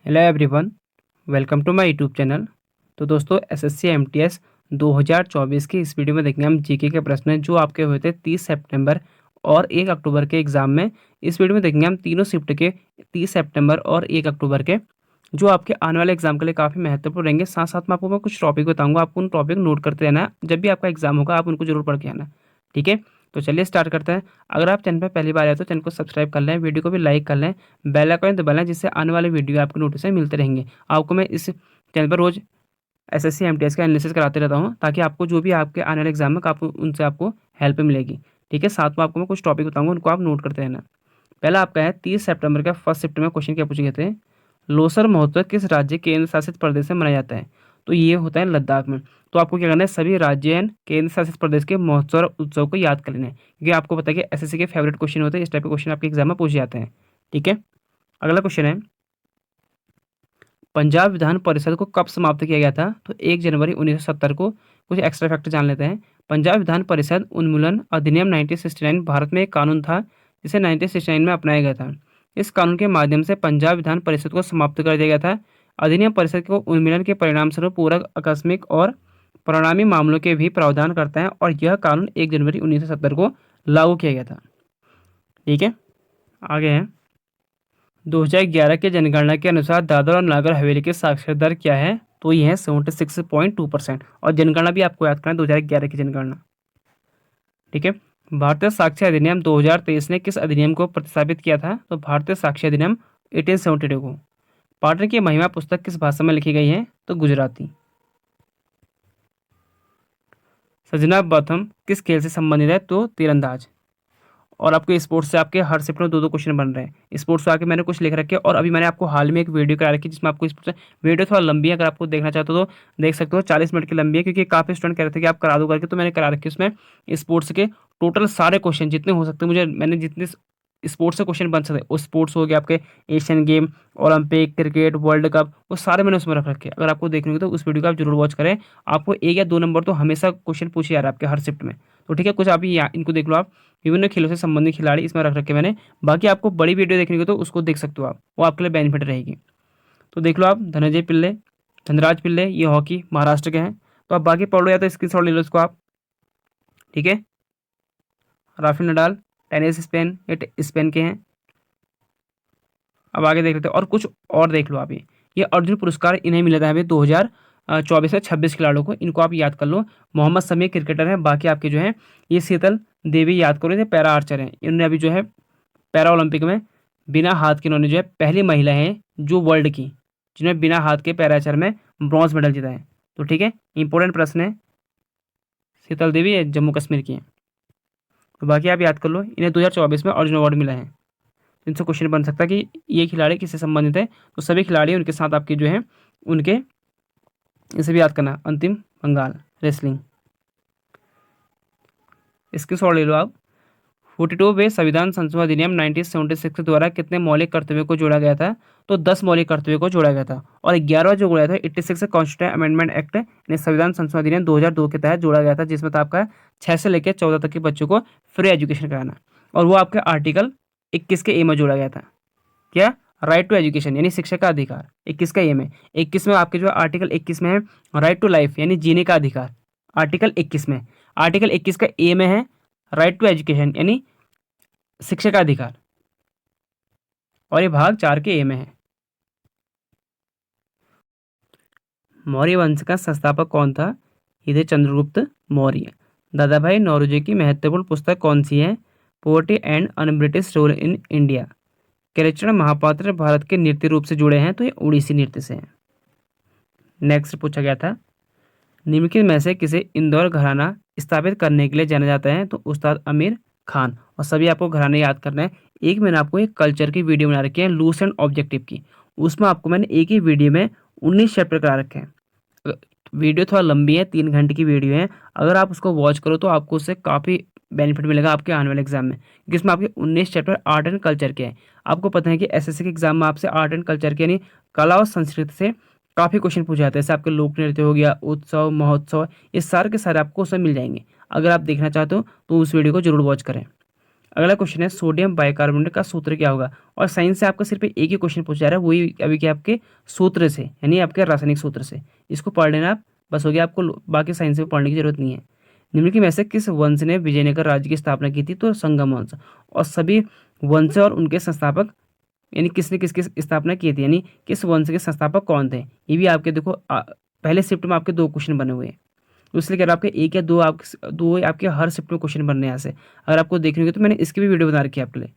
Hello everyone, welcome to my YouTube channel. तो दोस्तों SSC MTS 2024 की इस वीडियो में देखेंगे हम जीके के प्रश्न जो आपके हुए थे 30 सितंबर और 1 अक्टूबर के एग्जाम में। इस वीडियो में देखेंगे हम तीनों शिफ्ट के 30 सितंबर और 1 अक्टूबर के जो आपके आने वाले एग्जाम के लिए काफ़ी महत्वपूर्ण रहेंगे। साथ साथ में आपको मैं कुछ टॉपिक बताऊंगा, आपको उन टॉपिक नोट करते रहना है। जब भी आपका एग्जाम होगा आप उनको जरूर पढ़ के आना, ठीक है। तो चलिए स्टार्ट करते हैं। अगर आप चैनल पर पहली बार आए तो चैनल को सब्सक्राइब कर लें, वीडियो को भी लाइक कर लें, बेल आइकन दबा लें, जिससे आने वाले वीडियो आपको नोटिफिकेशन मिलते रहेंगे। आपको मैं इस चैनल पर रोज एसएससी एमटीएस का एनालिसिस कराते रहता हूँ, ताकि आपको जो भी आपके आने वाले एग्जाम में आप उनसे आपको हेल्प मिलेगी, ठीक है। साथ में आपको मैं कुछ टॉपिक बताऊंगा, उनको आप नोट करते रहना। पहला आपका है 30 सितंबर का फर्स्ट शिफ्ट में क्वेश्चन क्या पूछे गए थे। लोसर महोत्सव किस राज्य केंद्र शासित प्रदेश में मनाया जाता है। तो ये होता है लद्दाख में। तो आपको क्या करना है, सभी राज्य एंड केंद्र शासित प्रदेश के महोत्सव और उत्सव को याद कर लेना है, क्योंकि आपको पता है कि एसएससी के फेवरेट क्वेश्चन होते हैं, इस टाइप के क्वेश्चन आपके एग्जाम में पूछे जाते हैं, ठीक है। अगला क्वेश्चन है, पंजाब विधान परिषद को कब समाप्त किया गया था। तो 1 जनवरी 1970 को। कुछ एक्स्ट्रा फैक्ट जान लेते हैं। पंजाब विधान परिषद उन्मूलन अधिनियम 1969 भारत में एक कानून था जिसे 1969 में अपनाया गया था। इस कानून के माध्यम से पंजाब विधान परिषद को समाप्त कर दिया गया था। अधिनियम परिषद को उन्मूलन के परिणाम स्वरूप पूरक, आकस्मिक और परिणामी मामलों के भी प्रावधान करता है, और यह कानून 1 जनवरी 1970 को लागू किया गया था, ठीक है। आगे है, 2011 के जनगणना के अनुसार दादरा और नागर हवेली की साक्षरता दर क्या है। तो ये है 76.2%। और जनगणना भी आपको याद करना है, 2011 की जनगणना, ठीक है। भारतीय साक्ष्य अधिनियम 2023 ने किस अधिनियम को प्रतिस्थापित किया था। तो भारतीय साक्ष्य अधिनियम 1872 को। पाटन की महिमा पुस्तक किस भाषा में लिखी गई है। तो गुजराती। सजना बथम किस खेल से संबंधित है। तो तीरंदाज। और आपके स्पोर्ट्स से आपके हर शिफ्ट में दो दो क्वेश्चन बन रहे हैं। स्पोर्ट्स से आके मैंने कुछ लिख रखे हैं, और अभी मैंने आपको हाल में एक वीडियो करा रखी है जिसमें आपको स्पोर्ट्स, वीडियो थोड़ा लंबी है, अगर आपको देखना चाहते हो तो देख सकते हो। 40 मिनट की लंबी है, क्योंकि काफ़ी स्टूडेंट कह रहे थे कि आप करा दो करके, तो मैंने करा रखी है। उसमें स्पोर्ट्स के टोटल सारे क्वेश्चन जितने हो सकते हैं, मुझे मैंने जितने स्पोर्ट्स से क्वेश्चन बन सकते, वो स्पोर्ट्स हो गया आपके Asian game, Olympic, cricket, world cup, वो सारे मैंने उसमें रख रखे हैं। अगर आपको देखने तो उस वीडियो को आप जरूर वॉच करें। आपको 1 या 2 नंबर तो हमेशा क्वेश्चन पूछे जा रहा है आपके हर शिफ्ट में। तो ठीक है, कुछ आप इनको देख लो। आप विभिन्न खेलों से संबंधित खिलाड़ी इसमें रख रखे मैंने। बाकी आपको बड़ी वीडियो देखने को तो उसको देख सकते हो आप, वो आपके लिए बेनिफिट रहेगी। तो देख लो आप, धनंजय पिल्ले, धनराज पिल्ले, ये हॉकी महाराष्ट्र के हैं। तो आप बाकी पढ़ लो या तो स्क्रीनशॉट ले लो इसको आप, ठीक है। राफेल नडाल, टेनिस स्पेन, ये स्पेन के हैं। अब आगे देख लेते हैं, और कुछ और देख लो आप। ये अर्जुन पुरस्कार इन्हें मिला था अभी 2024 से 26 खिलाड़ियों को, इनको आप याद कर लो। मोहम्मद समी क्रिकेटर हैं, बाकी आपके जो है ये शीतल देवी याद करो, ये पैरा आर्चर हैं। इन्होंने अभी जो है पैरा ओलंपिक में बिना हाथ के, इन्होंने जो है पहली महिला है जो वर्ल्ड की जिन्होंने बिना हाथ के पैरा आर्चर में ब्रॉन्ज मेडल जीता है। तो ठीक है, इंपॉर्टेंट प्रश्न है। शीतल देवी ये जम्मू कश्मीर की है। तो बाकी आप याद कर लो, इन्हें 2024 में अर्जुन अवार्ड मिला है। इनसे क्वेश्चन बन सकता है कि ये खिलाड़ी किससे संबंधित है। तो सभी खिलाड़ी उनके साथ आपके जो है उनके, इसे भी याद करना, अंतिम बंगाल रेसलिंग। इसके सॉल्व ले लो आप। 42वें संविधान संशोधन अधिनियम 1976 के द्वारा कितने मौलिक कर्तव्यों को जोड़ा गया था। तो 10 मौलिक कर्तव्यों को जोड़ा गया था। और 11वां जो जोड़ा था 86 कॉन्स्टिट्यूशन अमेंडमेंट एक्ट, यानी संविधान संशोधन अधिनियम 2002 के तहत जोड़ा गया था, जिसमें था आपका 6 से लेकर 14 तक के बच्चों को फ्री एजुकेशन कराना। और वो आपके आर्टिकल 21 के ए में जोड़ा गया था। क्या, राइट टू एजुकेशन यानी शिक्षा का अधिकार 21 का एम है। 21 में आपके जो आर्टिकल 21 में है राइट टू लाइफ यानी जीने का अधिकार, आर्टिकल 21 में। आर्टिकल 21 का ए में है राइट टू एजुकेशन यानी शिक्षा का अधिकार, और ये भाग 4 के ए में है। मौर्य वंश का संस्थापक कौन था। ये थे चंद्रगुप्त मौर्य। दादा भाई नौरोजी की महत्वपूर्ण पुस्तक कौन सी है। Poverty and un British rule in India. Kelucharan Mohapatra Bharat के नृत्य रूप से जुड़े हैं, तो ये उड़ीसी नृत्य से हैं। नेक्स्ट पूछा गया था, निम्नलिखित में से किसे इंदौर घराना स्थापित करने के लिए जाना जाता है। तो उस्ताद आमिर खान। और सभी आपको घराने याद करना है। एक मैंने आपको एक कल्चर की वीडियो बना रखी है लूस एंड ऑब्जेक्टिव की, उसमें आपको मैंने एक ही वीडियो में 19 चैप्टर करा रखे हैं। वीडियो थोड़ा लंबी है, 3 घंटे की वीडियो है। अगर आप उसको वॉच करो तो आपको उससे काफ़ी बेनिफिट मिलेगा आपके आने वाले एग्जाम में, क्योंकि इसमें आपके 19 चैप्टर आर्ट एंड कल्चर के हैं। आपको पता है कि एसएससी के एग्जाम में आपसे आर्ट एंड कल्चर के यानी कला और संस्कृति से काफ़ी क्वेश्चन पूछे जाते हैं। जैसे आपके लोक नृत्य हो गया, उत्सव, महोत्सव, ये सारे के सारे आपको उसमें मिल जाएंगे। अगर आप देखना चाहते हो तो उस वीडियो को जरूर वॉच करें। अगला क्वेश्चन है सोडियम बाइकार्बोनेट का सूत्र क्या होगा। और साइंस से आपका सिर्फ एक ही क्वेश्चन पूछा जा रहा है, वही अभी के आपके सूत्र से, यानी आपके रासायनिक सूत्र से। इसको पढ़ लेना आप, बस हो गया, आपको बाकी साइंस में पढ़ने की जरूरत नहीं है। निम्नलिखित में से किस वंश ने विजयनगर राज्य की स्थापना की थी। तो संगम वंश। और सभी वंश और उनके संस्थापक, यानी किसने किसकी स्थापना की थी, यानी किस वंश के संस्थापक कौन थे। ये भी आपके देखो पहले शिफ्ट में आपके 2 क्वेश्चन बने हुए हैं, तो इसलिए कह रहा हूं आपके 1 या 2 दो आपके हर शिफ्ट में क्वेश्चन बनने यहाँ से। अगर आपको देखनी होगी तो मैंने इसकी भी वीडियो बना रखी है आपके लिए।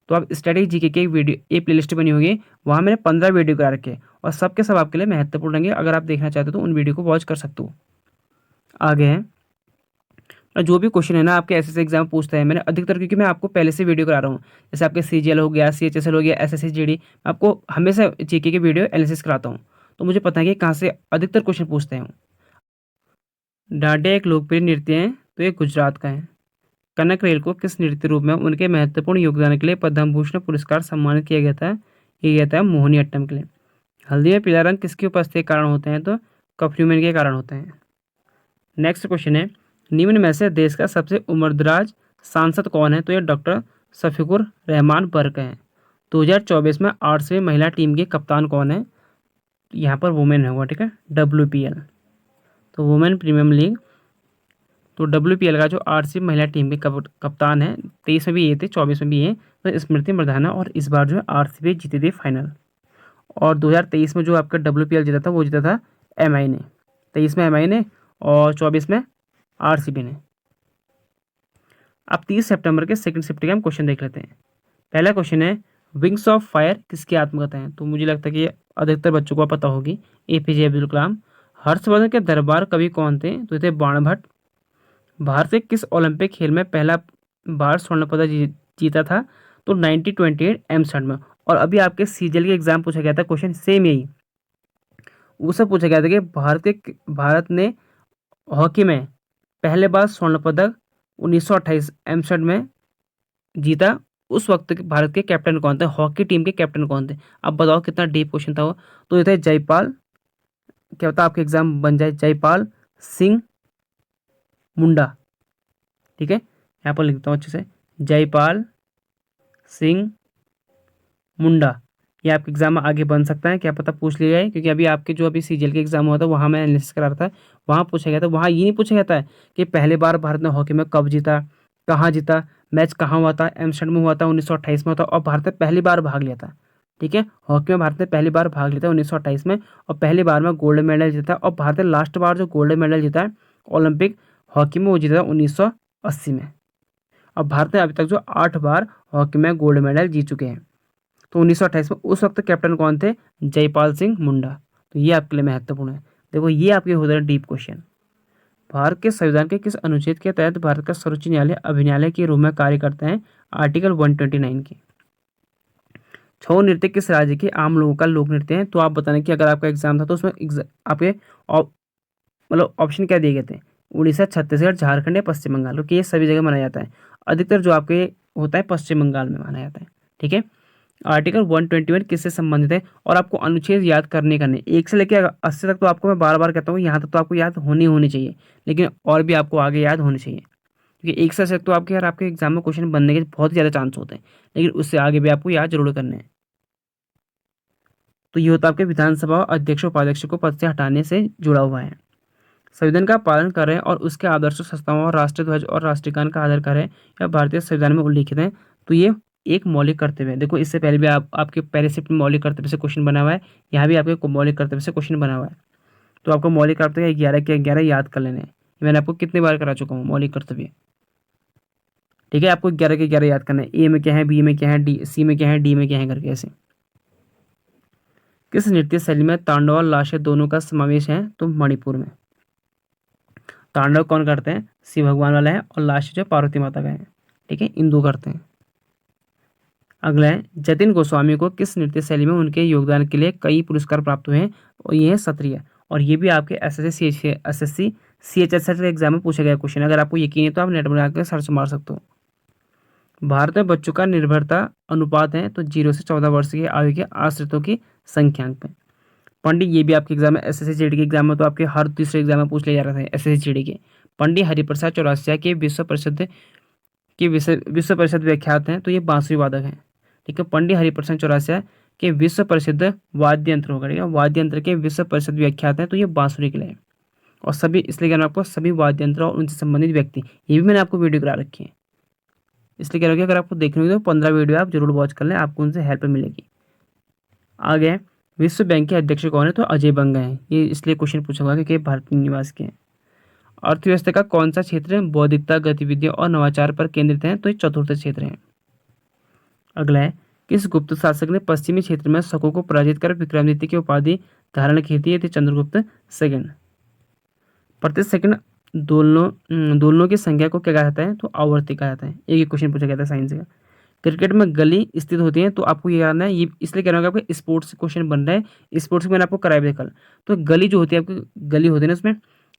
तो आप स्टडी जीके की वीडियो, एक प्लेलिस्ट बनी होगी, वहाँ मैंने 15 वीडियो करा रखे हैं और सबके सब आपके लिए महत्वपूर्ण रहेंगे। अगर आप देखना चाहते हो तो उन वीडियो को वॉच कर सकते हो। आगे हैं, और जो भी क्वेश्चन है ना आपके एसएससी एग्जाम पूछता है, मैंने अधिकतर, क्योंकि मैं आपको पहले से वीडियो करा रहा हूँ, जैसे आपके सीजीएल हो गया, सीएचएसएल हो गया, एसएससी जीडी, आपको हमेशा जीके की वीडियो एनालिसिस कराता हूँ, तो मुझे पता है कि कहाँ से अधिकतर क्वेश्चन पूछते हैं। डांडिया एक लोकप्रिय नृत्य है, तो ये गुजरात का है। कनक रेल को किस नृत्य रूप में उनके महत्वपूर्ण योगदान के लिए पद्म भूषण पुरस्कार सम्मानित किया गया था। ये गया था मोहिनी अट्टम के लिए। हल्दी में पीला रंग किसकी उपस्थिति के कारण होते हैं। तो कफ्यूमिन के कारण होते हैं। नेक्स्ट क्वेश्चन है, निम्न में से देश का सबसे उम्रदराज सांसद कौन है। तो ये डॉक्टर शफीकुर रहमान बर्क हैं। 2024 में 8वीं महिला टीम के कप्तान कौन है। यहाँ पर वुमेन होगा, ठीक है, WPL, तो वुमेन प्रीमियम लीग। तो WPL का जो 8वीं महिला टीम के कप्तान है, 23 में भी ये थे, 24 में भी ये, तो स्मृति मंदाना, और इस बार जो है RCB जीती थी फाइनल। और 2023 में जो आपका WPL जीता था वो जीता था MI ने, 23 में MI ने और 24 में RCB ने। अब 30 सितंबर के सेकंड शिफ्ट के हम क्वेश्चन देख लेते हैं। पहला क्वेश्चन है, विंग्स ऑफ फायर किसकी आत्मकथा है। तो मुझे लगता है कि अधिकतर बच्चों को पता होगी, APJ अब्दुल कलाम। हर्षवर्धन के दरबार कवि कौन थे। तो थे बाणभट्ट। भारत से किस ओलंपिक खेल में पहला बार स्वर्ण पदक जीता था। तो 1928 एमस्टर्डम में। और अभी आपके सीजीएल के एग्जाम पूछा गया था क्वेश्चन सेम यही, उससे पूछा गया था कि भारत ने हॉकी में पहले बार स्वर्ण पदक 1928 एमस्टर्डम में जीता। उस वक्त के भारत के कैप्टन कौन थे, हॉकी टीम के कैप्टन कौन थे। अब बताओ कितना डीप क्वेश्चन था वो। तो ये थे जयपाल, क्या होता आपके एग्जाम बन जाए, जयपाल सिंह मुंडा, ठीक है, यहाँ पर लिखता हूँ अच्छे से, जयपाल सिंह मुंडा। ये आपके एग्जाम में आगे बन सकता है, क्या पता पूछ लिया जाए, क्योंकि अभी आपके जो अभी सीजीएल के एग्जाम हुआ था वहाँ मैं एनालिसिस करा रहा था, वहाँ पूछा गया था। वहाँ ये नहीं पूछा गया था कि पहले बार भारत ने हॉकी में कब जीता, कहाँ जीता, मैच कहाँ हुआ था। एमस्टर्डम में हुआ था, 1928 में हुआ था, और भारत ने पहली बार भाग लिया था, ठीक है। हॉकी में भारत ने पहली बार भाग लिया था 1928 में, और पहली बार में गोल्ड मेडल जीता। और भारत ने लास्ट बार जो गोल्ड मेडल जीता है ओलंपिक हॉकी में, वो जीता था 1980 में। और भारत ने अभी तक जो 8 बार हॉकी में गोल्ड मेडल जीत चुके हैं। तो 1928 में उस वक्त कैप्टन कौन थे, जयपाल सिंह मुंडा। तो ये आपके लिए महत्वपूर्ण है। देखो ये आपके होता है डीप क्वेश्चन। भारत के संविधान के किस अनुच्छेद के तहत भारत का सर्वोच्च न्यायालय अभिन्यायालय के रूप में कार्य करते हैं। आर्टिकल 129 की। छऊ नृत्य किस राज्य के आम लोगों का लोक नृत्य है। तो आप बताने कि अगर आपका एग्जाम था तो उसमें आपके मतलब ऑप्शन क्या दिए गए थे, उड़ीसा, छत्तीसगढ़, झारखंड या पश्चिम बंगाल, क्योंकि ये सभी जगह मनाया जाता है। अधिकतर जो आपके होता है पश्चिम बंगाल में माना जाता है, ठीक है। आर्टिकल 121 किससे संबंधित है। और आपको अनुच्छेद याद करने करने 1 से लेकर 80 तक तो आपको मैं बार बार कहता हूँ, यहाँ तक तो आपको याद होनी चाहिए, लेकिन और भी आपको आगे याद होनी चाहिए, क्योंकि 1 से 80 तक तो आपके यार आपके एग्जाम में क्वेश्चन बनने के बहुत ज़्यादा चांस होते हैं, लेकिन उससे आगे भी आपको याद जरूर करने हैं। तो ये होता है आपके विधानसभा अध्यक्ष उपाध्यक्ष को पद से हटाने से जुड़ा हुआ है। संविधान का पालन करें और उसके आदर्शों संस्थाओं और राष्ट्रीय ध्वज और राष्ट्रगान का आदर करें या भारतीय संविधान में उल्लिखित है। तो ये एक मौलिक कर्तव्य है। देखो इससे पहले भी आपके पहले शिफ्ट में मौलिक कर्तव्य से क्वेश्चन बना हुआ है, यहाँ भी आपके मौलिक कर्तव्य से क्वेश्चन बना हुआ है। तो आपको मौलिक कर्तव्य 11 के 11 याद कर लेने हैं। मैंने आपको कितनी बार करा चुका हूँ मौलिक कर्तव्य, ठीक है। आपको 11 के 11 याद करना है। ए में क्या है, बी में क्या है, डी सी में क्या है, डी में क्या है करके ऐसे। किस नृत्य शैली में तांडव और लाशे दोनों का समावेश है। तो मणिपुर में। तांडव कौन करते हैं, शिव भगवान वाला है, और लाश जो पार्वती माता का है, ठीक है, इन दो करते हैं। अगला है, जतिन गोस्वामी को किस नृत्य शैली में उनके योगदान के लिए कई पुरस्कार प्राप्त हुए हैं। और ये है सत्रिय। और ये भी आपके SSC CHSL के एग्जाम में पूछा गया क्वेश्चन। अगर आपको यकीन है तो आप नेट में आकर सर्च मार सकते हो। भारत में बच्चों का निर्भरता अनुपात है तो 0 से 14 वर्ष की आयु के आश्रितों की संख्यांक पे। पंडित, ये भी आपके एग्जाम में SSC GD के एग्जाम में तो आपके हर तीसरे एग्जाम में पूछ लिया जा रहा था SSC GD के। पंडित हरिप्रसाद चौरसिया के विश्व प्रसिद्ध के विश्व प्रसिद्ध व्याख्यात हैं, तो ये बांसुरी वादक हैं। ठीक है, पंडित हरिप्रसन्न चौरसिया के विश्व प्रसिद्ध वाद्य यंत्र होगा। ठीक है, वाद्य यंत्र के विश्व प्रसिद्ध व्याख्यात हैं, तो ये बांसुरी के लिए। और सभी, इसलिए कह रहा हूँ आपको, सभी वाद्य यंत्र और उनसे संबंधित व्यक्ति, ये भी मैंने आपको वीडियो करा रखी है। इसलिए कह रहा हूँ कि अगर आपको देखनी होगी तो 15 वीडियो आप जरूर वॉच कर लें, आपको उनसे हेल्प मिलेगी। आगे विश्व बैंक के अध्यक्ष कौन है? तो अजय बंगा है। ये इसलिए क्वेश्चन पूछा होगा कि भारतीय निवास के हैं। अर्थव्यवस्था का कौन सा क्षेत्र बौद्धिकता, गतिविधियों और नवाचार पर केंद्रित है? तो ये चतुर्थ क्षेत्र है। अगला है, किस गुप्त शासक ने पश्चिमी क्षेत्र में शकों को पराजित कर विक्रमादित्य की उपाधि धारण की थी? ये थे चंद्रगुप्त सेकंड। प्रति सेकंड दोलनों की संख्या को क्या कहा जाता है? तो आवर्ती कहा जाता है। एक क्वेश्चन पूछा गया था साइंस का। क्रिकेट में गली स्थित होती है, तो आपको ये याद है, ये इसलिए कह रहा हूँ कि आपको स्पोर्ट्स क्वेश्चन बन रहा है। स्पोर्ट्स में मैंने आपको कराया भी कल। तो गली जो होती है आपकी, गली होती है ना, उसमें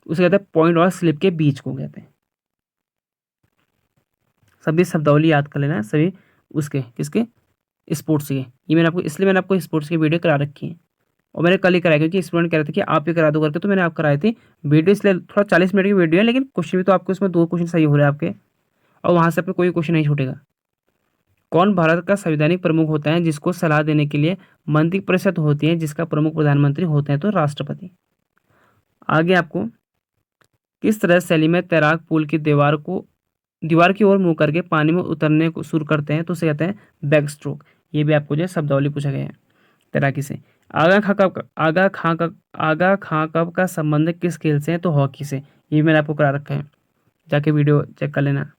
उसे कहते हैं पॉइंट और स्लिप के बीच को कहते हैं। सभी शब्दावली याद कर लेना, सभी उसके किसके, स्पोर्ट्स के। ये मैंने आपको स्पोर्ट्स की वीडियो करा रखी है, और मैंने कल ही कराया क्योंकि स्टूडेंट कह रहे थे कि आप ही करा दो करके, तो मैंने आप कराए थे वीडियो। इसलिए थोड़ा 40 मिनट की वीडियो है, लेकिन क्वेश्चन भी तो आपको इसमें 2 क्वेश्चन सही हो रहे हैं आपके, और वहाँ से आपको कोई क्वेश्चन नहीं छूटेगा। कौन भारत का संवैधानिक प्रमुख होता है जिसको सलाह देने के लिए मंत्रिपरिषद होती है, जिसका प्रमुख प्रधानमंत्री होते हैं? तो राष्ट्रपति। आगे आपको किस तरह शैली में तैराक पूल की दीवार की ओर मुंह करके पानी में उतरने को शुरू करते हैं? तो उसे कहते हैं बैक स्ट्रोक। ये भी आपको जो है शब्दावली पूछा गया है तैराकी से। आगा खां कब का संबंध किस खेल से है? तो हॉकी से। ये भी मैंने आपको करा रखा है, जाके वीडियो चेक कर लेना।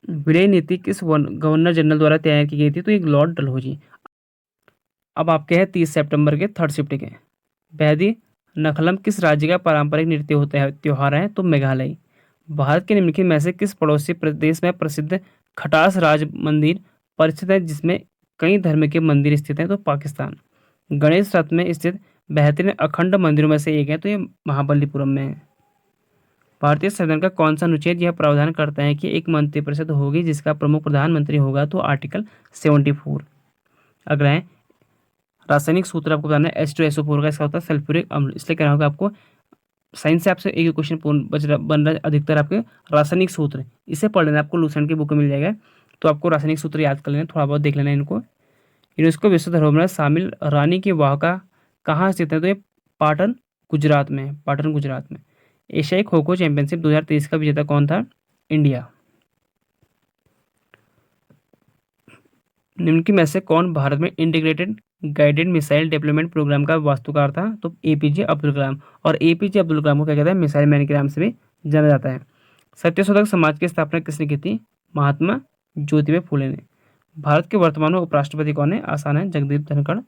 विलय नीति किस गवर्नर जनरल द्वारा तैयार की गई थी? तो एक लॉर्ड डलहौजी। अब आपके हैं 30 सितंबर के थर्ड शिफ्ट के। बैदी नखलम किस राज्य का पारंपरिक नृत्य होता है, त्योहार है? तो मेघालय। भारत के निम्नलिखित में से किस पड़ोसी प्रदेश में प्रसिद्ध खटास राज मंदिर परिचित है, जिसमें कई धर्म के मंदिर स्थित हैं? तो पाकिस्तान। गणेश रथ में स्थित बेहतरीन अखंड मंदिरों में से एक है, तो ये महाबलीपुरम में है। भारतीय संविधान का कौन सा अनुच्छेद यह प्रावधान करता है कि एक मंत्रिपरिषद होगी जिसका प्रमुख प्रधानमंत्री होगा? तो आर्टिकल 74। अगला है, रासायनिक सूत्र आपको बताना है H2SO4 का, इसका होता है सल्फ्यूरिक अम्ल। इसलिए कहना होगा आपको, साइंस से आपसे एक क्वेश्चन बन रहा है अधिकतर आपके रासायनिक सूत्र, इसे पढ़ लेना, आपको लूसेंट की बुक में मिल जाएगा। तो आपको रासायनिक सूत्र याद कर लेना, थोड़ा बहुत देख लेना इनको। यूनेस्को विश्व धरोहर में शामिल रानी की वाहका कहाँ स्थित है? तो ये पाटन गुजरात में है, पाटन गुजरात में। एशियाई खो खो चैंपियनशिप 2023 का विजेता कौन था? इंडिया। निम्न में से कौन भारत में integrated guided missile development programme का वास्तुकार था? तो एपीजे अब्दुल कलाम। और एपीजे अब्दुल कलाम को क्या कहता है? मिसाइल मैन के नाम से भी जाना जाता है। सत्यशोधक समाज की स्थापना किसने की थी? महात्मा ज्योतिबा फुले ने। भारत के वर्तमान में उपराष्ट्रपति कौन है? आसान है, जगदीप धनखड़।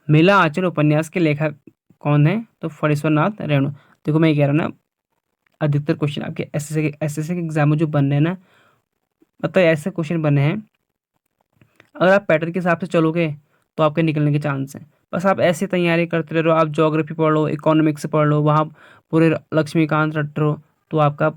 मेला आंचल उपन्यास के लेखक कौन है? तो फणीश्वर नाथ रेणु। देखो मैं ये कह रहा हूँ ना, अधिकतर क्वेश्चन आपके एसएससी के एग्जाम में जो बन रहे हैं ना, मतलब ऐसे क्वेश्चन बने हैं, अगर आप पैटर्न के हिसाब से चलोगे तो आपके निकलने के चांस हैं। बस आप ऐसी तैयारी करते रहो, आप ज्योग्राफी पढ़ लो, इकोनॉमिक्स पढ़ लो, वहाँ पूरे लक्ष्मीकांत रट रहो, तो आपका,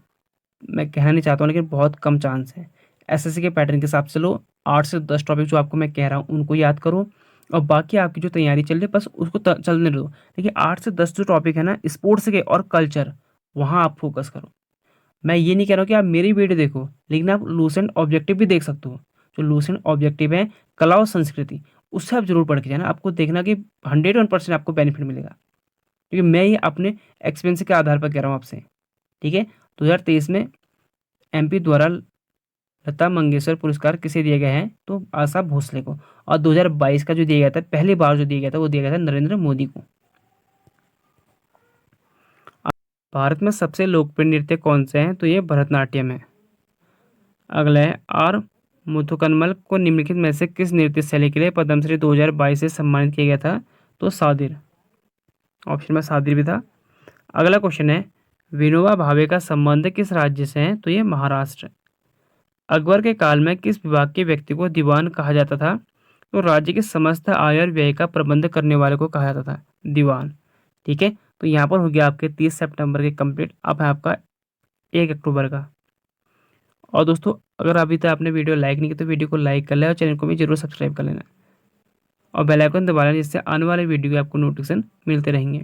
मैं कहना नहीं चाहता हूँ लेकिन बहुत कम चांस है। एसएससी के पैटर्न के हिसाब से लो, 8 से 10 टॉपिक जो आपको मैं कह रहा हूँ उनको याद करो, और बाकी आपकी जो तैयारी चल रही है बस उसको चलने दो। देखिए 8 से 10 जो टॉपिक है ना स्पोर्ट्स के और कल्चर, वहाँ आप फोकस करो। मैं ये नहीं कह रहा हूँ कि आप मेरी वीडियो देखो, लेकिन आप लूसेंट ऑब्जेक्टिव भी देख सकते हो। जो लूसेंट ऑब्जेक्टिव है कला और संस्कृति, उससे आप जरूर पढ़ के जाना, आपको देखना कि 101% आपको बेनिफिट मिलेगा, क्योंकि मैं ये अपने एक्सपीरियंस के आधार पर कह रहा हूँ आपसे। ठीक है, 2023 में एमपी द्वारा लता मंगेशकर पुरस्कार किसे दिया गया है? तो आशा भोसले को। और 2022 का जो दिया गया था, पहली बार जो दिया गया था, वो दिया गया था नरेंद्र मोदी को। भारत में सबसे लोकप्रिय नृत्य कौन से हैं? तो ये भरतनाट्यम है। अगला है, आर मुथुकन्मल को निम्नलिखित में से किस नृत्य शैली के लिए पद्मश्री 2022 से सम्मानित किया गया था? तो सादिर। ऑप्शन में सादिर भी था। अगला क्वेश्चन है, विनोबा भावे का संबंध किस राज्य से है? तो ये महाराष्ट्र। अकबर के काल में किस विभाग के व्यक्ति को दीवान कहा जाता था? तो राज्य के समस्त आय और व्यय का प्रबंध करने वाले को कहा जाता था दीवान। ठीक है, तो यहाँ पर हो गया आपके 30 सितंबर के कंप्लीट। अब है आपका 1 अक्टूबर का। और दोस्तों, अगर अभी तक आपने वीडियो लाइक नहीं की तो वीडियो को लाइक कर लें और चैनल को भी जरूर सब्सक्राइब कर लेना और बेल आइकन दबा लेना, जिससे आने वाले वीडियो के आपको नोटिफिकेशन मिलते रहेंगे।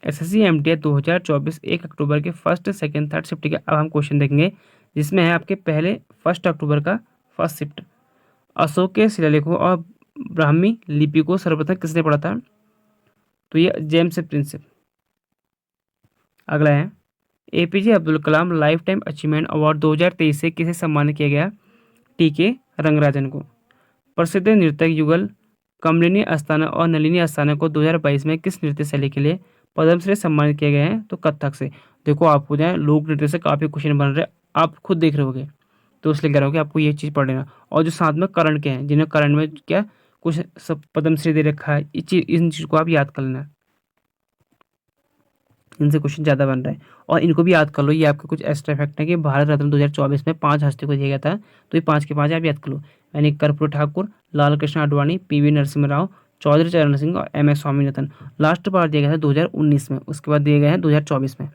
एसएससी एमटीएस 2024 1 अक्टूबर के फर्स्ट सेकंड थर्ड शिफ्ट के अब हम क्वेश्चन देखेंगे, जिसमें है आपके पहले 1 अक्टूबर का फर्स्ट शिफ्ट। अशोक के शिलालेखों और ब्राह्मी लिपि को सर्वप्रथम किसने पढ़ा था? तो ये जेम्स प्रिंसेप। अगला है APJ Abdul Kalam life time achievement award 2023 से किसे सम्मानित किया गया? टीके रंगराजन को। प्रसिद्ध नृत्यक युगल कमलिनी अस्थाना और नलिनी अस्थाना को 2022 में किस नृत्य शैली के लिए पद्मश्री सम्मानित किए गए हैं? तो कथक से। देखो आपको जो है लोक नृत्य से काफ़ी क्वेश्चन बन रहे हैं, आप खुद देख रहे होगे, तो इसलिए कह रहा हूँ कि आपको ये चीज़ पढ़ लेना। और जो साथ में करण के हैं, जिन्हें करण में क्या कुछ सब पद्मश्री दे रखा है, इन चीज़ को आप याद कर लेना, इनसे क्वेश्चन ज़्यादा बन रहा है। और इनको भी याद कर लो, ये आपके कुछ एक्स्ट्रा फैक्ट है कि भारत रत्न 2024 में 5 हस्तियों को दिया गया था, तो ये 5 के 5 आप याद कर लो, यानी कर्पूरी ठाकुर, लाल कृष्ण आडवाणी, पीवी नरसिम्हा राव, चौधरी चरण सिंह और MS स्वामीनाथन। लास्ट बार दिया गया था 2019 में, उसके बाद दिए गए हैं 2024 में।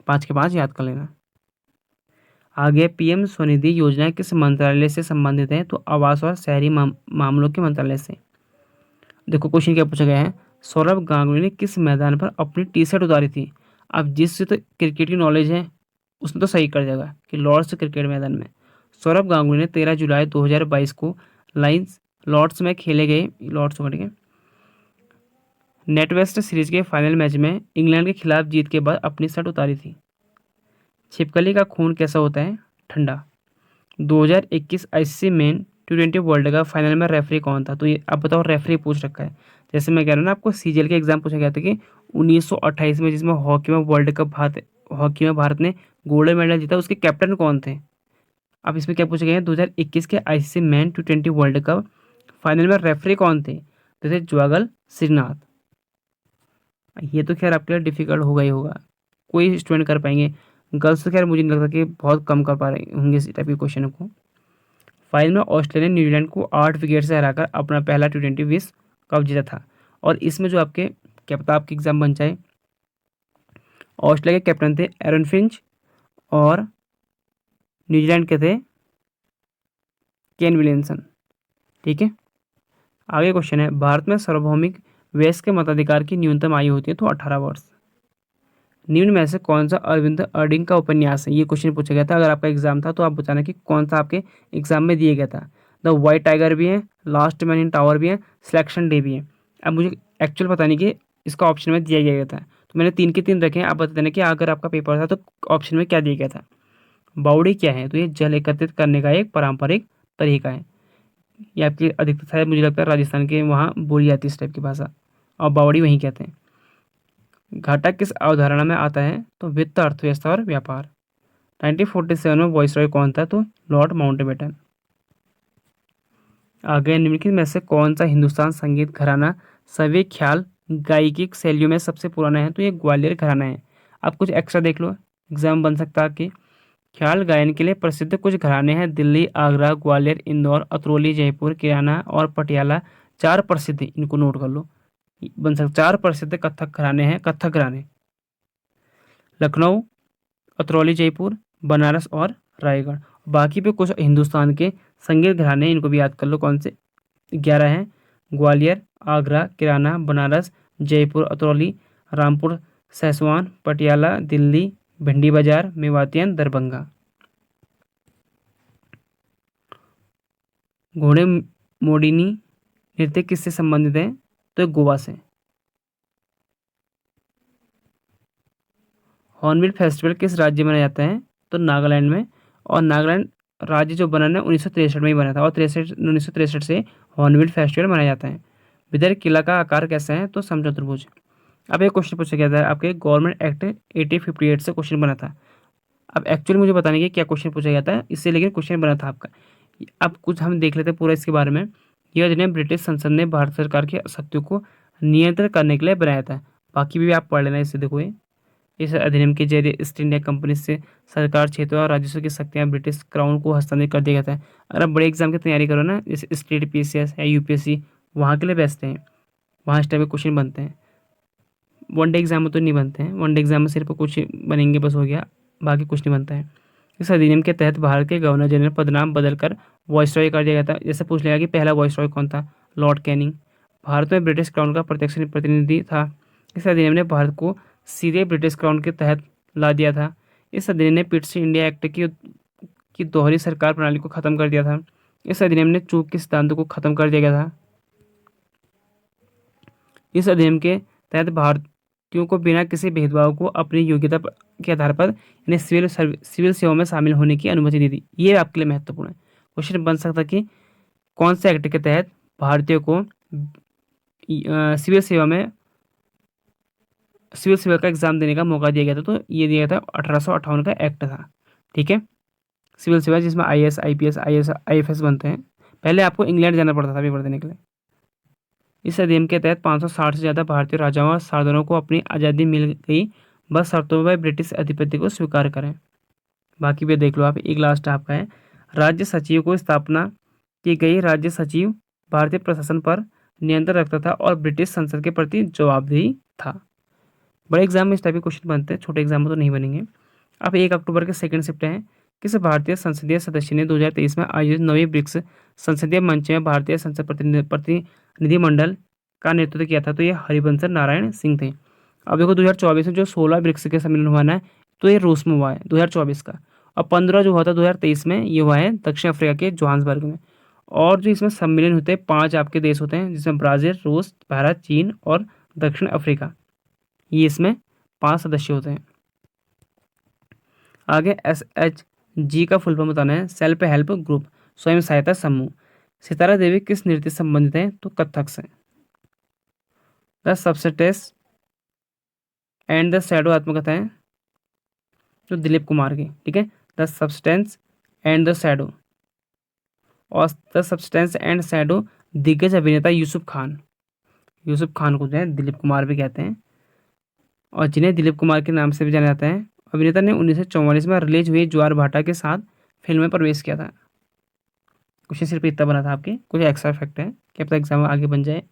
5 के 5 याद कर लेना। आगे PM स्वनिधि योजना किस मंत्रालय से संबंधित है? तो आवास और शहरी मामलों के मंत्रालय से। देखो क्वेश्चन क्या पूछा गया है, सौरभ गांगुली ने किस मैदान पर अपनी टी-शर्ट उतारी थी? अब जिससे तो क्रिकेट की नॉलेज है उसने तो सही कर देगा कि लॉर्ड्स क्रिकेट मैदान में। सौरभ गांगुली ने 13 जुलाई 2022 को लॉर्ड्स में खेले गए नेटवेस्ट सीरीज के फाइनल मैच में इंग्लैंड के खिलाफ जीत के बाद अपनी शर्ट उतारी थी। छिपकली का खून कैसा होता है? ठंडा। 2021 ICC मेन T20 वर्ल्ड का फाइनल में रेफरी कौन था? तो ये अब बताओ, रेफरी पूछ रखा है। जैसे मैं कह रहा हूँ ना, आपको CGL के एग्जाम पूछा गया था कि 1928 में जिसमें हॉकी में भारत ने गोल्ड मेडल जीता, उसके कैप्टन कौन थे? अब इसमें क्या पूछा गया है, 2021 के ICC man T20 world cup final में रेफरी कौन थे? तो थे ज्वागल श्रीनाथ। ये तो खैर आपके लिए डिफिकल्ट होगा ही होगा, कोई स्टूडेंट कर पाएंगे, गर्ल्स तो खैर मुझे नहीं लगता कि बहुत कम कर पा रहे होंगे इस टाइप के क्वेश्चन को। फाइनल में ऑस्ट्रेलिया ने न्यूजीलैंड को 8 विकेट से हराकर अपना पहला T20 विश्व कप जीता था। और इसमें जो आपके क्या पता आपके एग्जाम बन जाए, ऑस्ट्रेलिया के कैप्टन थे एरन फिंच और न्यूजीलैंड के थे केन विलियमसन। ठीक है, आगे क्वेश्चन है, भारत में सार्वभौमिक वयस्क मताधिकार की न्यूनतम आयु होती है तो 18 वर्ष। निम्न में से कौन सा अरविंद अर्डिंग का उपन्यास है? ये क्वेश्चन पूछा गया था, अगर आपका एग्जाम था तो आप बताना कि कौन सा आपके एग्जाम में दिया गया था। द वाइट टाइगर भी है, लास्ट मैन इन टावर भी है, सिलेक्शन डे भी है। अब मुझे एक्चुअल पता नहीं कि इसका ऑप्शन में दिया गया था, तो मैंने 3 के 3 रखे हैं। आप बता देना कि अगर आपका पेपर था तो ऑप्शन में क्या दिया गया था। बावड़ी क्या है? तो ये जल एकत्रित करने का एक पारंपरिक तरीका है। ये आपकी अधिकतर शायद मुझे लगता है राजस्थान के वहाँ बोली जाती है इस टाइप की भाषा, और बावड़ी वहीं कहते हैं। घाटा किस अवधारणा में आता है? तो वित्त, अर्थव्यवस्था और व्यापार। 1947 में वाइसरॉय कौन था? तो लॉर्ड माउंटबेटन। आगे निम्नलिखित में से कौन सा हिंदुस्तान संगीत घराना सभी ख्याल गायकी शैलियों में सबसे पुराना है? तो ये ग्वालियर घराना है। आप कुछ एक्स्ट्रा देख लो, एग्जाम बन सकता है कि ख्याल गायन के लिए प्रसिद्ध कुछ घराने हैं दिल्ली, आगरा, ग्वालियर, इंदौर, अतरौली, जयपुर, किराना और पटियाला। 4 प्रसिद्ध, इनको नोट कर लो, बन सकता 4 प्रसिद्ध कथक घराने हैं, कथक घराने लखनऊ, अतरौली, जयपुर, बनारस और रायगढ़। बाकी पे कुछ हिंदुस्तान के संगीत घराने, इनको भी याद कर लो, कौन से 11 हैं, ग्वालियर, आगरा, किराना, बनारस, जयपुर, अतरौली, रामपुर, सैसवान, पटियाला, दिल्ली, भिंडी बाजार, मेवातियन, दरभंगा। घोड़े मोडिनी नृत्य किससे संबंधित है? तो गोवा से। हॉर्नबिल फेस्टिवल किस राज्य में मनाया जाता है? तो नागालैंड में। और नागालैंड राज्य जो बना है 1963 में ही बना था, और 1963 से हॉर्नबिल फेस्टिवल मनाया जाता है। बिदर किला का आकार कैसा है? तो समचतुर्भुज। अब एक क्वेश्चन पूछा गया था आपके गवर्नमेंट एक्ट 1858 से क्वेश्चन बना था। अब एक्चुअली मुझे बताने कि क्या क्वेश्चन पूछा गया था इससे, लेकिन क्वेश्चन बना था आपका। अब कुछ हम देख लेते हैं पूरा इसके बारे में। यह अधिनियम ब्रिटिश संसद ने भारत सरकार की शक्तियों को नियंत्रित करने के लिए बनाया था। बाकी भी आप पढ़ लेना इससे। देखो ये इस अधिनियम के जरिए ईस्ट इंडिया कंपनी से सरकार क्षेत्रों और राजस्व की शक्तियां ब्रिटिश क्राउन को हस्तांतरित कर दिया गया था। अगर आप बड़े एग्जाम की तैयारी करो ना, जैसे स्टेट PCS या UPSC, वहाँ के लिए बेस्ट हैं, वहाँ इस टाइप के क्वेश्चन बनते हैं। वनडे एग्जाम में तो नहीं बनते हैं, वनडे एग्जाम में सिर्फ कुछ बनेंगे बस, हो गया, बाकी कुछ नहीं बनता है। इस अधिनियम के तहत भारत के गवर्नर जनरल पदनाम बदलकर वॉइसरॉय कर दिया गया था। जैसे पूछ लिया कि पहला वॉइसरॉय कौन था? Lord Canning. भारत में ब्रिटिश क्राउन का प्रत्यक्ष प्रतिनिधि था। इस अधिनियम ने भारत को सीधे ब्रिटिश क्राउन के तहत ला दिया था। इस अधिनियम ने पिट्स इंडिया एक्ट की दोहरी सरकार प्रणाली को खत्म कर दिया था। इस अधिनियम ने चूक के सिद्धांतों को खत्म कर दिया गया था। इस अधिनियम के तहत भारतीयों को बिना किसी भेदभाव को अपनी योग्यता के आधार पर यानी सिविल सेवा में शामिल होने की अनुमति दी थी। ये आपके लिए महत्वपूर्ण है। क्वेश्चन बन सकता कि कौन से एक्ट के तहत भारतीयों को सिविल सेवा का एग्जाम देने का मौका दिया गया था। तो ये दिया था 1858 का एक्ट था। ठीक है, सिविल सेवा जिसमें IAS IPS IFS बनते हैं। पहले आपको इंग्लैंड जाना पड़ता था पेपर देने के लिए। इस अधिनियम के तहत 560 से ज़्यादा भारतीय राजाओं और सरदारों को अपनी आज़ादी मिल गई, बस शर्तों पर ब्रिटिश अधिपत्य को स्वीकार करें। बाकी भी देख लो आप। एक लास्ट आपका है, राज्य सचिव को स्थापना की गई। राज्य सचिव भारतीय प्रशासन पर नियंत्रण रखता था और ब्रिटिश संसद के प्रति जवाबदेही था। बड़े एग्जाम में इस टाइप के क्वेश्चन बनते हैं, छोटे एग्जाम में तो नहीं बनेंगे। अब 1 अक्टूबर के सेकंड शिफ्ट है। किस भारतीय संसदीय सदस्य ने 2023 में आयोजित 9वीं ब्रिक्स संसदीय मंच में भारतीय संसद प्रतिनिधिमंडल का नेतृत्व किया था? तो ये हरिवंश नारायण सिंह थे। अब देखो 2024 में जो 16 ब्रिक्स के सम्मेलन हुआ है, तो ये रूस में हुआ है 2024 का, और 15 जो हुआ था 2023 में, ये हुआ है दक्षिण अफ्रीका के जोहान्सबर्ग में। और जो इसमें सम्मेलन होते हैं 5 आपके देश होते हैं, जिसमें ब्राज़ील, रूस, भारत, चीन और दक्षिण अफ्रीका। ये इसमें 5 सदस्य होते हैं। आगे SHG का फुल फॉर्म बताना है, सेल्फ हेल्प ग्रुप, स्वयं सहायता समूह। सितारा देवी किस नृत्य से संबंधित है? तो कथक से। The substance and the shadow आत्मकथा है जो दिलीप कुमार की। ठीक है, the substance and the shadow. और द सब्सटेंस एंड शैडो दिग्गज अभिनेता यूसुफ खान को जो है दिलीप कुमार भी कहते हैं, और जिन्हें दिलीप कुमार के नाम से भी जाना जाता है। अभिनेता ने 1944 में रिलीज हुई ज्वार भाटा के साथ फिल्म में प्रवेश किया था। क्वेश्चन सिर्फ इतना बना था आपके, कुछ एक्स्ट्रा फैक्ट है कि अब एग्जाम आगे बन जाए।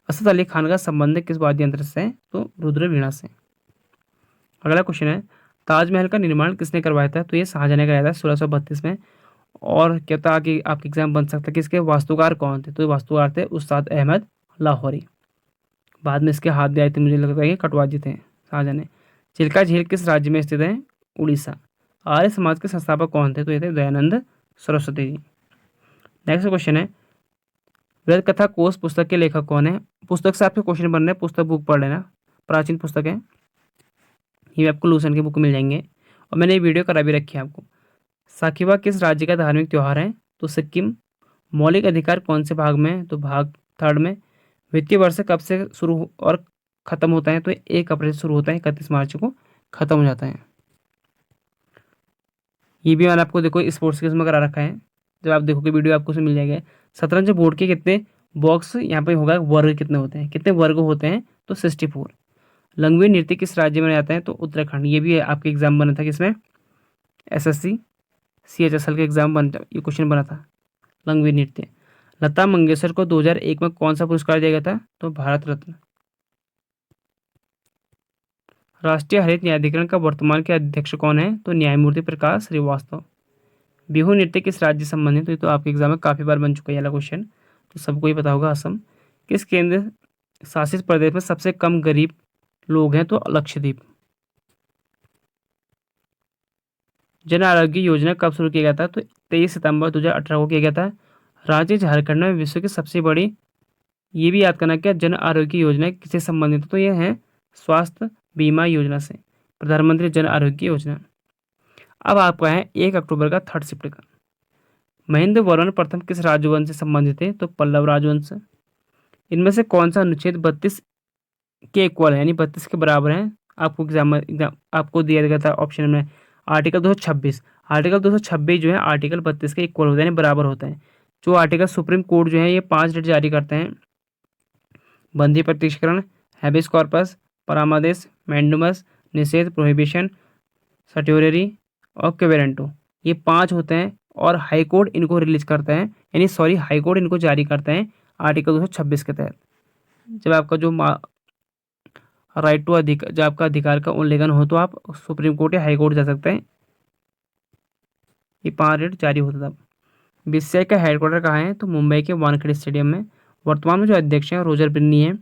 असद अली खान का संबंध किस वाद्य यंत्र से है? तो रुद्र वीणा से। अगला क्वेश्चन है, ताजमहल का निर्माण किसने करवाया था? तो ये शाहजहां ने कराया था 1632 में। और कहता कि आपके एग्जाम बन सकता है कि इसके वास्तुकार कौन थे? तो वास्तुकार थे उस्ताद अहमद लाहौरी। बाद में इसके हाथ भी आए थे, मुझे लगता है कि कटवाजी थे शाहजहां ने। चिल्का झील किस राज्य में स्थित है? उड़ीसा। आर्य समाज के संस्थापक कौन थे? तो ये थे दयानंद सरस्वती जी। नेक्स्ट क्वेश्चन है, वृहद कथा कोश पुस्तक के लेखक कौन है? पुस्तक से आपके क्वेश्चन बन रहे हैं, पुस्तक बुक पढ़ लेना, प्राचीन पुस्तक है, ये आपको लूसन की बुक मिल जाएंगे। और मैंने ये वीडियो करा भी रखी है आपको। साखीवा किस राज्य का धार्मिक त्यौहार है? तो सिक्किम। मौलिक अधिकार कौन से भाग में है? तो भाग 3 में। वित्तीय वर्ष कब से शुरू और खत्म होता है? तो 1 अप्रैल से शुरू होता है, 31 मार्च को खत्म हो जाता है। ये भी मैंने आपको देखो स्पोर्ट्स क्विज में करा रखा है, जब आप देखोगे वीडियो आपको उसमें मिल जाएगा। शतरंज बोर्ड के कितने बॉक्स यहाँ पे होगा, वर्ग कितने होते हैं, कितने वर्ग होते हैं? तो 64। लंगवी नृत्य किस राज्य में आता है? तो उत्तराखंड। ये भी आपके एग्जाम बना था किसमें? SSC CHSL के एग्जाम ये क्वेश्चन बना था, लंगवी नृत्य। लता मंगेशकर को 2001 में कौन सा पुरस्कार दिया गया था? तो भारत रत्न। राष्ट्रीय हरित न्यायाधिकरण का वर्तमान के अध्यक्ष कौन है? तो न्यायमूर्ति प्रकाश श्रीवास्तव। बिहू नृत्य किस राज्य से संबंधित? तो ये तो आपके एग्जाम में काफी बार बन चुका है ये क्वेश्चन, तो सबको ही पता होगा। असम। किस केंद्र शासित प्रदेश में सबसे कम गरीब लोग हैं? तो लक्षद्वीप। जन आरोग्य योजना कब शुरू किया गया था? तो 23 सितंबर 2018 को किया गया था। राज्य झारखंड में विश्व की सबसे बड़ी, ये भी याद करना, क्या जन आरोग्य योजना किससे संबंधित है? तो यह है स्वास्थ्य बीमा योजना से, प्रधानमंत्री जन आरोग्य योजना। अब आपका है 1 अक्टूबर का थर्ड शिफ्ट का। महेंद्र वर्मन प्रथम किस राजवंश से संबंधित है? तो पल्लव राजवंश। इनमें से कौन सा अनुच्छेद 32 के इक्वल है, यानी 32 के बराबर है? आपको एग्जाम आपको दिया गया था ऑप्शन में आर्टिकल 226। आर्टिकल 226 जो है आर्टिकल 32 के इक्वल होता है, यानी बराबर होता है। जो आर्टिकल सुप्रीम कोर्ट जो है ये 5 डेट जारी करते हैं, बंदी प्रत्यक्षीकरण, हैबिस कॉर्पस, परामादेश, मैंडुमस, निषेध, प्रोहिबिशन, सर्ट्योरेरी और क्वेरेंटो, ये 5 होते हैं। और हाईकोर्ट इनको रिलीज करता है, यानी सॉरी हाईकोर्ट इनको जारी करता है आर्टिकल 226 के तहत। जब आपका जो राइट टू अधिकार, जब आपका अधिकार का उल्लंघन हो, तो आप सुप्रीम कोर्ट या हाई कोर्ट जा सकते हैं। ये 5 डेट जारी होता था। बीसीसीआई का हेडक्वार्टर कहाँ है? तो मुंबई के वानखेड़े स्टेडियम में। वर्तमान में जो अध्यक्ष हैं रोजर बिन्नी है,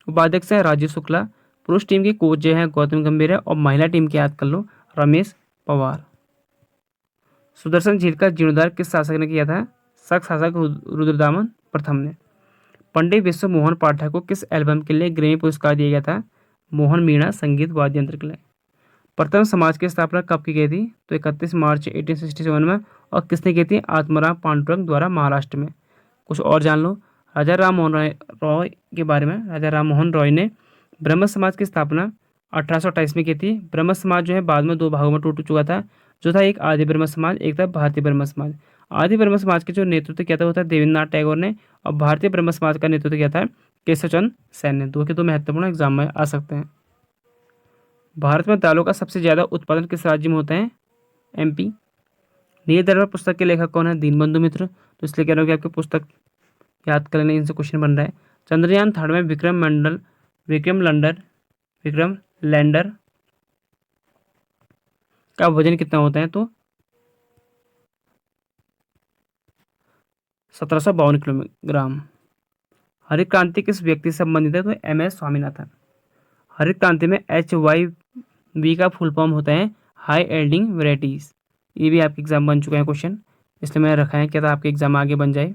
उपाध्यक्ष हैं राजीव शुक्ला, पुरुष टीम के कोच जो है गौतम गंभीर है और महिला टीम की याद कर लो रमेश पवार। सुदर्शन झील का जीर्णोद्धार किस शासक ने किया था? शक शासक रुद्रदामन प्रथम ने। पंडित विश्व मोहन पाठक को किस एल्बम के लिए ग्रैमी पुरस्कार दिया गया था? मोहन मीणा संगीत वाद्य यंत्र के लिए। प्रथम समाज की स्थापना कब की गई थी? तो 31 मार्च 1867 में। और किसने की थी? आत्माराम पांडुरंग द्वारा महाराष्ट्र में। कुछ और जान लो राजा राम मोहन रॉय के बारे में। राजा राम मोहन रॉय ने ब्रह्म समाज की स्थापना 1828 में की थी। ब्रह्म समाज जो है बाद में दो भागों में टूट चुका था, जो था एक आदि ब्रह्म समाज, एक था भारतीय ब्रह्म समाज। आदि ब्रह्म समाज के जो नेतृत्व किया था वो था देवेंद्रनाथ टैगोर ने, और भारतीय ब्रह्म समाज का नेतृत्व किया था केशव चंद्र सेन ने। दो के दो महत्वपूर्ण एग्जाम में आ सकते हैं। भारत में दालों का सबसे ज्यादा उत्पादन किस राज्य में होता है? एमपी। नील दर्पण पुस्तक के लेखक कौन है? दीनबंधु मित्र। तो इसलिए कह रहा हूँ कि आपकी पुस्तक याद कर लेना, इनसे क्वेश्चन बन रहा है। चंद्रयान 3 में विक्रम लैंडर का वजन कितना होता है? तो 1752 किलोग्राम। हरित क्रांति किस व्यक्ति से संबंधित है? तो MS स्वामीनाथन। हरित क्रांति में HYV का फुल फॉर्म होता है हाई एल्डिंग वेराइटीज। ये भी आपके एग्जाम बन चुका है क्वेश्चन, इसलिए मैंने रखा है क्या था आपके एग्जाम आगे बन जाए।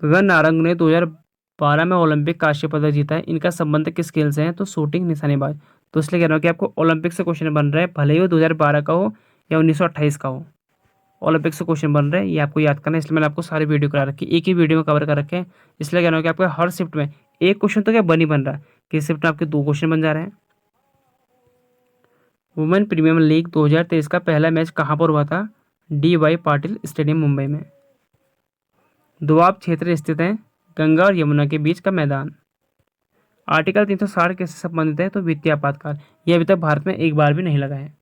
गगन नारंग ने 2012 में ओलंपिक कांस्य पदक जीता है, इनका संबंध किस खेल से है? तो शूटिंग निशानेबाज। तो इसलिए कह रहा हूँ कि आपको ओलंपिक से क्वेश्चन बन रहा है, भले ही वो 2012 का हो या 1928 का हो, ओलंपिक से क्वेश्चन बन रहे हैं, ये आपको याद करना है। इसलिए मैंने आपको सारी वीडियो करा रखी है, एक ही वीडियो में कवर कर रखे हैं। इसलिए कह रहा हूँ कि आपके हर शिफ्ट में एक क्वेश्चन तो क्या बन ही बन रहा है, किस शिफ्ट में आपके 2 क्वेश्चन बन जा रहे हैं। वुमेन प्रीमियर लीग 2023 का पहला मैच कहाँ पर हुआ था? DY पाटिल स्टेडियम मुंबई में। दोआब क्षेत्र स्थित है गंगा और यमुना के बीच का मैदान। आर्टिकल 360 किससे संबंधित है? तो वित्तीय आपातकाल। यह अभी तक भारत में एक बार भी नहीं लगा है,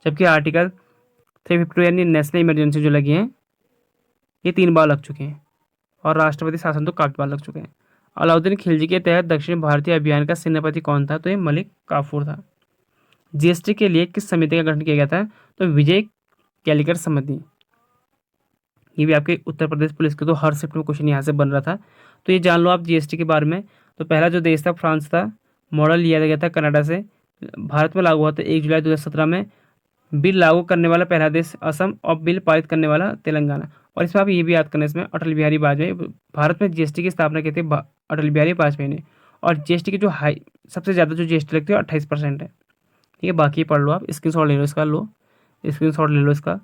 जबकि आर्टिकल 352 यानी नेशनल इमरजेंसी जो लगी है ये 3 बार लग चुके हैं, और राष्ट्रपति शासन तो काफी बार लग चुके हैं। अलाउद्दीन खिलजी के तहत दक्षिण भारतीय अभियान का सेनापति कौन था? तो ये मलिक काफूर था। GST के लिए किस समिति का गठन किया गया था? तो विजय कैलिकर समिति। ये भी आपके उत्तर प्रदेश पुलिस के तो हर शिफ्ट में क्वेश्चन यहाँ से बन रहा था, तो ये जान लो आप GST के बारे में। तो पहला जो देश था फ्रांस था, मॉडल लिया गया था कनाडा से, भारत में लागू हुआ था 1 जुलाई 2017 में। बिल लागू करने वाला पहला देश असम और बिल पारित करने वाला तेलंगाना। और इसमें आप ये भी याद करना, इसमें अटल बिहारी वाजपेयी, भारत में GST की स्थापना की थी अटल बिहारी वाजपेयी ने। और GST की जो हाई सबसे ज़्यादा जो GST लगती है 28% है। ठीक है, बाकी पढ़ लो आप, स्क्रीनशॉट ले लो इसका, लो स्क्रीनशॉट ले लो इसका।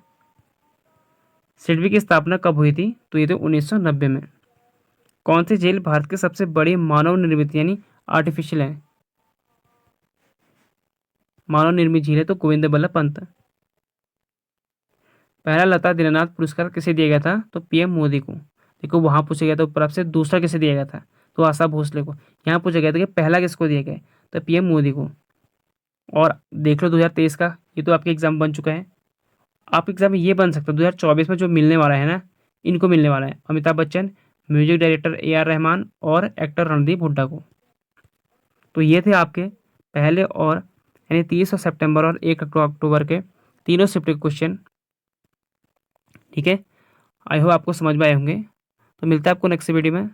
सिडबी की स्थापना कब हुई थी? तो ये तो 1990 में। कौन सी झील भारत की सबसे बड़ी मानव निर्मित यानी आर्टिफिशियल है? मानव निर्मित झील है तो गोविंद बल्लभ पंत। पहला लता दीनानाथ पुरस्कार किसे दिया गया था? तो PM मोदी को। देखो वहां पूछा गया था ऊपर आपसे, दूसरा किसे दिया गया था? तो आशा भोसले को। यहाँ पूछा गया था कि पहला किसको दिया गया, तो PM मोदी को। और देख लो 2023 का, ये तो आपके एग्जाम बन चुका है। आपके एग्जाम में ये बन सकता है 2024 में जो मिलने वाला है ना, इनको मिलने वाला है Amitabh Bachchan, music director AR Rahman और एक्टर रणदीप हुड्डा को। तो ये थे आपके पहले और यानी 30 सितंबर और 1 अक्टूबर के तीनों शिफ्ट के क्वेश्चन। ठीक है, आई होप आपको समझ में आए होंगे। तो मिलता है आपको नेक्स्ट वीडियो में।